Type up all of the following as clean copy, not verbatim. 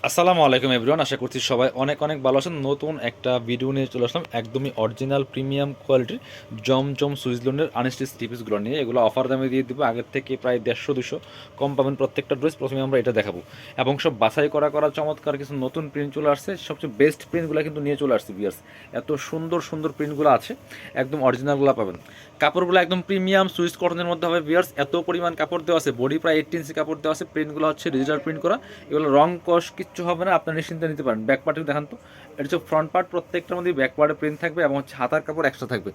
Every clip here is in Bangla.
আসসালামু আলাইকুম এভরিওয়ান, আশা করছি সবাই অনেক অনেক ভালো আছেন। নতুন একটা ভিডিও নিয়ে চলে আসলাম, একদমই অরিজিনাল প্রিমিয়াম কোয়ালিটির জমজম সুইজল্যান্ডের আনস্টিচ থ্রি পিসগুলো নিয়ে। এগুলো অফার দামে দিয়ে দিব, আগের থেকে প্রায় 150-200 কম পাবেন প্রত্যেকটা ড্রেস। প্রথমে আমরা এটা দেখাবো এবং সব বাছাই করা করা চমৎকার কিছু নতুন প্রিন্ট চলে আসছে। সবচেয়ে বেস্ট প্রিন্টগুলো কিন্তু নিয়ে চলে আসছে বিয়ার্স। এত সুন্দর সুন্দর প্রিন্টগুলো আছে, একদম অরিজিনালগুলো পাবেন। কাপড়গুলো একদম প্রিমিয়াম সুইস কটনের মধ্যে হবে বিয়ার্স। এত পরিমাণ কাপড় দেওয়া আছে, বডি প্রায় 18 ইঞ্চি কাপড় দেওয়া আছে। প্রিন্টগুলো হচ্ছে ডিজিটাল প্রিন্ট করা, এগুলো রং কস কিচ্ছু হবে না, আপনার নিশ্চিন্তে নিতে পারেন। ব্যাক পার্টে দেখান তো, এটা হচ্ছে ফ্রন্ট পার্ট, প্রত্যেকটার মধ্যে ব্যাক পার্টে প্রিন্ট থাকবে এবং হচ্ছে হাতার কাপড় এক্সট্রা থাকবে।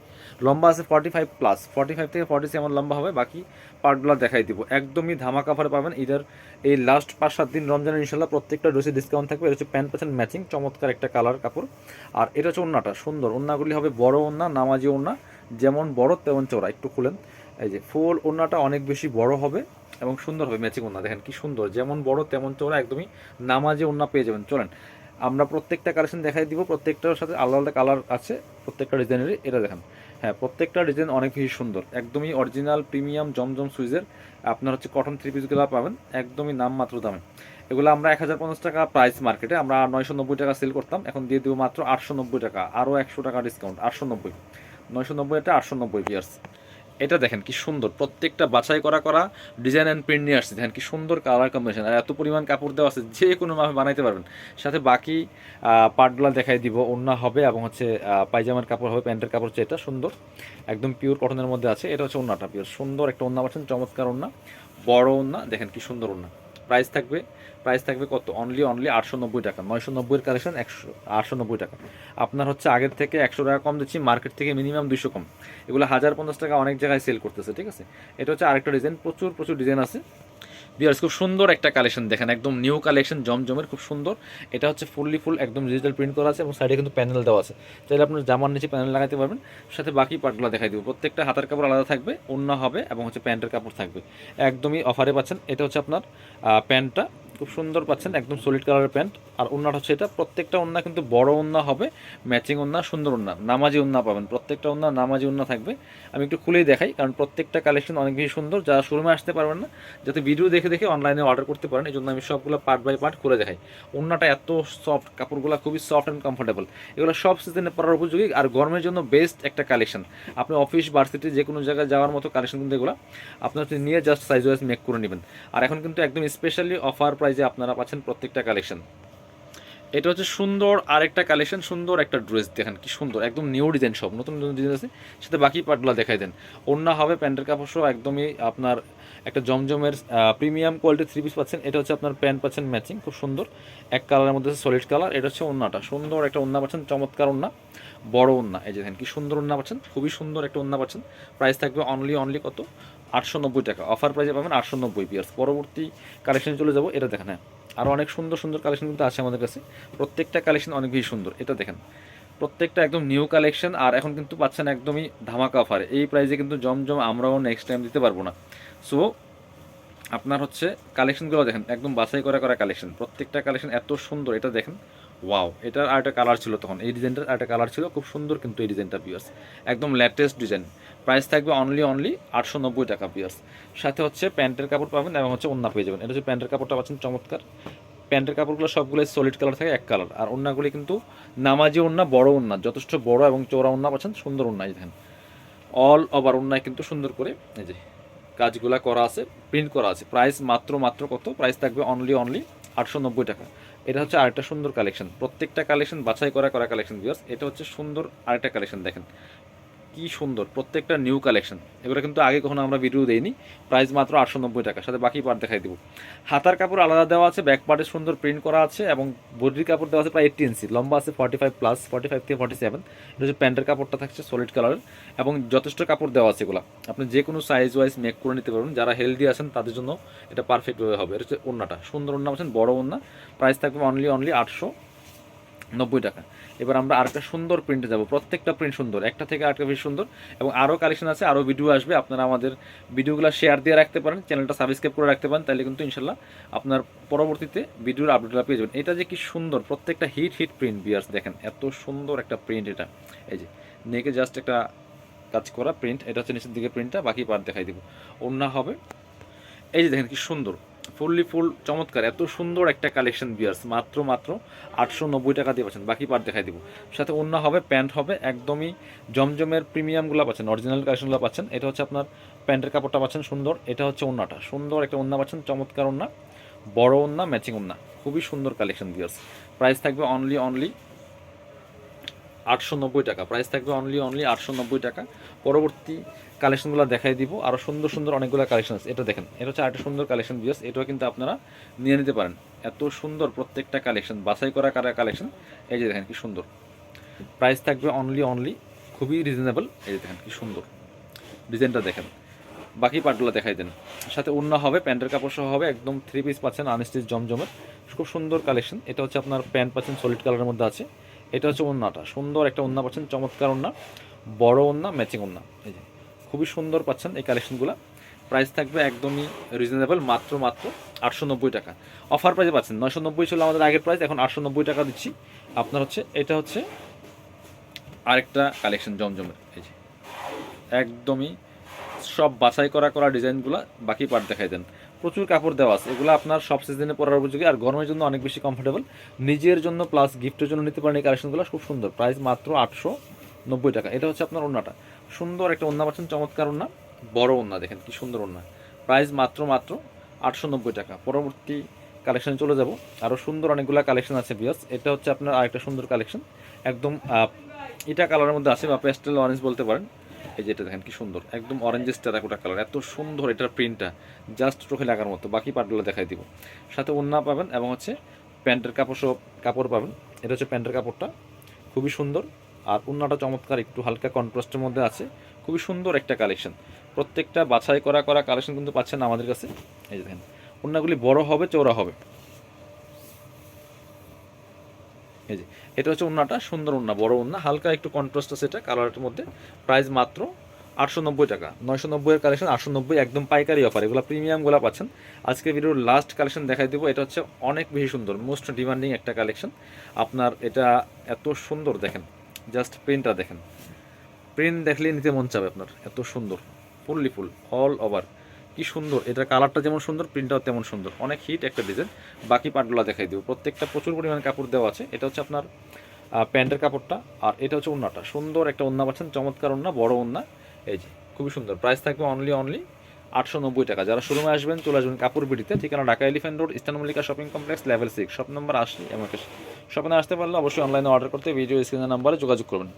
লম্বা আছে 45+, 45 থেকে 46 এমন লম্বা হবে। বাকি পার্টগুলো দেখাই দিব, একদমই ধামাকা অফারে পাবেন। এটার এই লাস্ট 5-7 দিন রমজানের ইনশাল্লাহ প্রত্যেকটা ড্রেসে ডিসকাউন্ট থাকবে। এটা হচ্ছে প্যান্ট পাচ্ছেন ম্যাচিং, চমৎকার একটা কালার কাপড়। আর এটা হচ্ছে ওন্নাটা সুন্দর, ওন্নাগুলি হবে বড় ওন্না, নামাজি ওন্না, যেমন বড় তেমন চওড়া। একটু খুলেন, এই যে ফুল ওন্নাটা অনেক বেশি বড় হবে এবং সুন্দর হবে। ম্যাচিং ওন্না দেখেন কি সুন্দর, যেমন বড় তেমন চওড়া, একদমই নামাজি ওন্না পেয়ে যাবেন। চলেন আমরা প্রত্যেকটা কালেকশন দেখাই দিব, প্রত্যেকটার সাথে আলাদা আলাদা কালার আছে প্রত্যেকটা ডিজাইনেরই। এটা দেখেন, হ্যাঁ প্রত্যেকটা ডিজাইন অনেক বেশি সুন্দর, একদমই অরিজিনাল প্রিমিয়াম জমজম সুইজের আপনার হচ্ছে কটন থ্রি পিসগুলো পাবেন একদমই নামমাত্র দামে। এগুলো আমরা 1050 টাকা প্রাইস, মার্কেটে আমরা 990 টাকা সেল করতাম, এখন দিয়ে দেবো মাত্র 890 টাকা, আরও 100 টাকা ডিসকাউন্ট। 890, 990 এটা 890 পিয়ার্স। এটা দেখেন কি সুন্দর, প্রত্যেকটা বাছাই করা করা ডিজাইন অ্যান্ড প্রিন্ট নিয়ে আসছে। দেখেন কি সুন্দর কালার কম্বিনেশন, আর এত পরিমাণ কাপড় দেওয়া আছে, যে কোনো ভাবে বানাইতে পারবেন। সাথে বাকি পার্টগুলো দেখাই দিব। ওড়না হবে এবং হচ্ছে পায়জামার কাপড় হবে, প্যান্টের কাপড় হচ্ছে এটা সুন্দর, একদম পিওর কটনের মধ্যে আছে। এটা হচ্ছে ওড়নাটা পিওর সুন্দর একটা ওড়না পাচ্ছেন, চমৎকার ওড়না, বড় ওড়না। দেখেন কি সুন্দর ওড়না। প্রাইস থাকবে কত? অনলি 890 টাকা। 990-এর কালেকশন 890 টাকা। আপনার হচ্ছে আগের থেকে 100 টাকা কম দিচ্ছি, মার্কেট থেকে মিনিমাম 200 কম। এগুলো 1050 টাকা অনেক জায়গায় সেল করতেছে, ঠিক আছে। এটা হচ্ছে আরেকটা ডিজাইন, প্রচুর প্রচুর ডিজাইন আছে বিয়ার্স। খুব সুন্দর একটা কালেকশন দেখেন, একদম নিউ কালেকশন জমজমের, খুব সুন্দর। এটা হচ্ছে ফুল একদম ডিজিটাল প্রিন্ট করা আছে এবং সাইডে কিন্তু প্যানেল দেওয়া আছে, চাইলে আপনার জামার নিচে প্যানেল লাগাতে পারবেন। সাথে বাকি পার্টগুলো দেখাই দেবো। প্রত্যেকটা হাতার কাপড় আলাদা থাকবে, ওড়না হবে এবং হচ্ছে প্যান্টের কাপড় থাকবে। একদমই অফারে পাচ্ছেন। এটা হচ্ছে আপনার প্যান্টটা খুব সুন্দর পাচ্ছেন, একদম সলিড কালারের প্যান্ট। আর ওড়নাটা হচ্ছে এটা, প্রত্যেকটা ওড়না কিন্তু বড় ওড়না হবে, ম্যাচিং ওড়না, সুন্দর ওড়না, নামাজি ওড়না পাবেন। প্রত্যেকটা ওড়না নামাজি ওড়না থাকবে। আমি একটু খুলেই দেখাই, কারণ প্রত্যেকটা কালেকশন অনেক বেশি সুন্দর। যারা শোরুমে আসতে পারবেন না, যাতে ভিডিও দেখে দেখে অনলাইনে অর্ডার করতে পারেন, এই জন্য আমি সবগুলো পার্ট বাই পার্ট করে দেখাই। ওড়নাটা এত সফট, কাপড়গুলো খুবই সফট অ্যান্ড কমফোর্টেবল। এগুলো সব সিজনে পরার উপযোগী আর গরমের জন্য বেস্ট একটা কালেকশন। আপনি অফিস ভার্সিটি যে কোনো জায়গায় যাওয়ার মতো কালেকশন কিন্তু এগুলো আপনার হচ্ছে নিয়ে জাস্ট সাইজ ওয়াইজ মেক করে নেবেন। আর এখন কিন্তু একদম স্পেশালি অফার প্রাইজে আপনারা পাচ্ছেন প্রত্যেকটা কালেকশন। এটা হচ্ছে সুন্দর আরেকটা কালেকশন, সুন্দর একটা ড্রেস দেখেন কি সুন্দর, একদম নিউ ডিজাইন, সব নতুন নতুন ডিজাইন আছে। সাথে বাকি পার্টগুলো দেখাই দেন। ওড়না হবে, প্যান্টের কাপড় সহ একদমই আপনার একটা জমজমের প্রিমিয়াম কোয়ালিটি থ্রি পিস পাচ্ছেন। এটা হচ্ছে আপনার প্যান্ট পাচ্ছেন ম্যাচিং, খুব সুন্দর এক কালারের মধ্যে সলিড কালার। এটা হচ্ছে ওড়নাটা, সুন্দর একটা ওড়না পাচ্ছেন, চমৎকার ওড়না, বড় ওড়না। এই যে দেখেন কি সুন্দর ওড়না পাচ্ছেন, খুবই সুন্দর একটা ওড়না পাচ্ছেন। প্রাইস থাকবে অনলি কত? 890 টাকা। অফার প্রাইসে পাবেন 890 পিয়ার্স। পরবর্তী কালেকশনে চলে যাবো। এটা দেখেন, হ্যাঁ আরও অনেক সুন্দর সুন্দর কালেকশন কিন্তু আছে আমাদের কাছে। প্রত্যেকটা কালেকশন অনেক বেশি সুন্দর। এটা দেখেন, প্রত্যেকটা একদম নিউ কালেকশন। আর এখন কিন্তু পাচ্ছেন একদমই ধামাকা অফারে। এই প্রাইসে কিন্তু জমজম আমরাও নেক্সট টাইম দিতে পারবো না। সো আপনার হচ্ছে কালেকশনগুলো দেখেন, একদম বাছাই করা করা কালেকশন, প্রত্যেকটা কালেকশন এত সুন্দর। এটা দেখেন, ওয়াও, এটার আরেকটা কালার ছিল তখন, এই ডিজাইনটার আরেকটা কালার ছিল, খুব সুন্দর কিন্তু এই ডিজাইনটা পিয়ার্স, একদম লেটেস্ট ডিজাইন। প্রাইস থাকবে অনলি 890 টাকা পিয়ার্স। সাথে হচ্ছে প্যান্টের কাপড় পাবেন এবং হচ্ছে ওড়না পেয়ে যাবেন। এটা হচ্ছে প্যান্টের কাপড়টা পাচ্ছেন চমৎকার। প্যান্টের কাপড়গুলো সবগুলোই সলিড কালার থাকে, এক কালার। আর ওড়নাগুলি কিন্তু নামাজি ওড়না, বড় ওড়না, যথেষ্ট বড় এবং চওড়া ওড়না পাচ্ছেন, সুন্দর ওড়না। দেখেন অল ওভার ওড়নায় কিন্তু সুন্দর করে এই যে কাজগুলা করা আছে, প্রিন্ট করা আছে। প্রাইস মাত্র কত? প্রাইস থাকবে অনলি 890 টাকা। এটা হচ্ছে আরেকটা সুন্দর কালেকশন, প্রত্যেকটা কালেকশন বাছাই করা করা কালেকশন ভিউয়ার্স। এটা হচ্ছে সুন্দর আরেকটা কালেকশন দেখেন কি সুন্দর, প্রত্যেকটা নিউ কালেকশন। এগুলো কিন্তু আগে কখনো আমরা ভিডিও দেইনি। প্রাইস মাত্র 890 টাকা। সাথে বাকি পার্ট দেখাই দিব। হাতার কাপড় আলাদা দেওয়া আছে, ব্যাক পার্টে সুন্দর প্রিন্ট করা আছে এবং বডির কাপড় দেওয়া আছে প্রায় 80 ইঞ্চি, লম্বা আছে 45+, 45 থেকে 47। এটা হচ্ছে প্যান্টের কাপড়টা থাকছে সলিড কালারের এবং যথেষ্ট কাপড় দেওয়া আছে। এগুলো আপনি যে কোনো সাইজ ওয়াইজ মেক করে নিতে পারবেন। যারা হেলদি আছেন তাদের জন্য এটা পারফেক্টভাবে হবে। এটা হচ্ছে ওড়নাটা, সুন্দর ওড়না আছেন, বড় ওড়না। প্রাইস থাকবে অনলি 890 টাকা। এবার আমরা আরেকটা সুন্দর প্রিন্টে যাব, প্রত্যেকটা প্রিন্ট সুন্দর, একটা থেকে আরেকটা বেশি সুন্দর। এবং আরও কালেকশন আছে, আরও ভিডিও আসবে। আপনারা আমাদের ভিডিওগুলো শেয়ার দিয়ে রাখতে পারেন, চ্যানেলটা সাবস্ক্রাইব করে রাখতে পারেন, তাহলে কিন্তু ইনশাল্লাহ আপনার পরবর্তীতে ভিডিওর আপডেটগুলো পেয়ে যাবেন। এটা যে কি সুন্দর, প্রত্যেকটা হিট প্রিন্ট বিয়ার্স, দেখেন এত সুন্দর একটা প্রিন্ট। এটা এই যে নেকে জাস্ট একটা কাজ করা প্রিন্ট। এটা হচ্ছে নিচের দিকে প্রিন্টটা, বাকি পার্ট দেখাই দিব। ওড়না হবে, এই যে দেখেন কি সুন্দর, ফুল চমৎকার, এত সুন্দর একটা কালেকশন ভিউয়ার্স, মাত্র 890 টাকা দিয়ে পাচ্ছেন। বাকি পার্ট দেখাই দিব। সাথে ওড়না হবে, প্যান্ট হবে, একদমই জমজমের প্রিমিয়ামগুলো পাচ্ছেন, অরিজিনাল কালেকশনগুলো পাচ্ছেন। এটা হচ্ছে আপনার প্যান্টের কাপড়টা পাচ্ছেন সুন্দর, এটা হচ্ছে ওড়নাটা, সুন্দর একটা ওড়না পাচ্ছেন, চমৎকার ওড়না, বড় ওড়না, ম্যাচিং ওড়না, খুবই সুন্দর কালেকশন ভিউয়ার্স। প্রাইস থাকবে অনলি 890 টাকা, প্রাইস থাকবে অনলি 890 টাকা। পরবর্তী কালেকশনগুলো দেখাই দিব, আরও সুন্দর অনেকগুলো কালেকশন আছে। এটা দেখেন, এটা হচ্ছে আরেকটা সুন্দর কালেকশন ভিউয়ার্স, এটাও কিন্তু আপনারা নিয়ে নিতে পারেন। এত সুন্দর প্রত্যেকটা কালেকশন, বাছাই করা কালেকশন। এই যে দেখেন কি সুন্দর, প্রাইস থাকবে অনলি খুবই রিজনেবল। এই যে দেখেন কি সুন্দর ডিজাইনটা দেখেন। বাকি পার্টগুলো দেখাই দেন। সাথে ওড়না হবে, প্যান্টের কাপড় সহ হবে, একদম 3 পিস পাচ্ছেন আনস্টিচ জমজমের, খুব সুন্দর কালেকশন। এটা হচ্ছে আপনার প্যান্ট পাচ্ছেন সলিড কালারের মধ্যে আছে। এটা হচ্ছে ওড়নাটা, সুন্দর একটা ওড়না পাচ্ছেন, চমৎকার ওড়না, বড় ওড়না, ম্যাচিং ওড়না। এই যে খুবই সুন্দর পাচ্ছেন এই কালেকশনগুলো। প্রাইস থাকবে একদমই রিজনেবল, মাত্র 890 টাকা। অফার প্রাইসে পাচ্ছেন। 990 ছিল আমাদের আগের প্রাইস, এখন 890 টাকা দিচ্ছি আপনার। হচ্ছে এটা হচ্ছে আরেকটা কালেকশন জমজমের। এই যে একদমই সব বাছাই করা ডিজাইনগুলো। বাকি পার্ট দেখাই দেন। প্রচুর কাপড় দেওয়া আছে, এগুলো আপনার সব সিজনে পরার উপযোগী, আর গরমের জন্য অনেক বেশি কমফোর্টেবল। নিজের জন্য প্লাস গিফটের জন্য নিতে পারেন এই কালেকশনগুলো, খুব সুন্দর। প্রাইস মাত্র 890 টাকা। এটা হচ্ছে আপনার ওড়নাটা, সুন্দর একটা ওড়না পাচ্ছেন, চমৎকার ওড়না, বড় ওড়না, দেখেন কি সুন্দর ওড়না। প্রাইস মাত্র 890 টাকা। পরবর্তী কালেকশনে চলে যাব, আরও সুন্দর অনেকগুলো কালেকশন আছে বিয়াস। এটা হচ্ছে আপনার আরেকটা সুন্দর কালেকশন, একদম এটা কালারের মধ্যে আছে, বা পেস্টেল অরেঞ্জ বলতে পারেন। এই যেটা দেখেন কি সুন্দর, একদম অরেঞ্জেস টেরাকোটা কালার, এত সুন্দর এটার প্রিন্টটা, জাস্ট চোখে লাগার মতো। বাকি পার্টগুলো দেখাই দিব। সাথে ওড়না পাবেন এবং হচ্ছে প্যান্টের কাপড় পাবেন। এটা হচ্ছে প্যান্টের কাপড়টা, খুবই সুন্দর। আর ওড়নাটা চমৎকার, একটু হালকা কন্ট্রাস্টের মধ্যে আছে, খুবই সুন্দর একটা কালেকশন। প্রত্যেকটা বাছাই করা কালেকশন কিন্তু পাচ্ছেন আমাদের কাছে। এই যে দেখেন, ওড়নাগুলি বড় হবে, চওড়া হবে। এই যে এটা হচ্ছে ওড়নাটা, সুন্দর ওড়না, বড় ওড়না, হালকা একটু কন্ট্রাস্ট আছে এটা কালারের মধ্যে। প্রাইস মাত্র 890 টাকা। 990 এর কালেকশন 890, একদম পাইকারি অফার। এগুলো প্রিমিয়ামগুলো পাচ্ছেন। আজকে ভিডিওর লাস্ট কালেকশন দেখাই দেবো। এটা হচ্ছে অনেক বেশি সুন্দর, মোস্ট ডিমান্ডিং একটা কালেকশন আপনার। এটা এত সুন্দর দেখেন, জাস্ট প্রিন্টটা দেখেন, প্রিন্ট দেখলেই নিতে মন চাবে আপনার, এত সুন্দর, ফুল অল ওভার, কি সুন্দর। এটার কালারটা যেমন সুন্দর, প্রিন্টটাও তেমন সুন্দর, অনেক হিট একটা ডিজাইন। বাকি পার্টগুলো দেখাই দিব। প্রত্যেকটা প্রচুর পরিমাণে কাপড় দেওয়া আছে। এটা হচ্ছে আপনার প্যান্টের কাপড়টা, আর এটা হচ্ছে ওড়নাটা, সুন্দর একটা ওড়না পাচ্ছেন, চমৎকার ওড়না, বড় ওড়না। এই যে খুবই সুন্দর। প্রাইস থাকবে অনলি 890 টাকা। যারা শোরুমে আসবেন চলে আসবেন কাপড় বিডিতে, ঠিকানা Dhaka elephant road, eastern Mallika shopping complex, level 6, shop number 80। আমাকে শপিংয়ে আসতে পারলে অবশ্যই অনলাইনে অর্ডার করতে ভিডিও স্ক্রিনের নাম্বারে যোগাযোগ করবেন।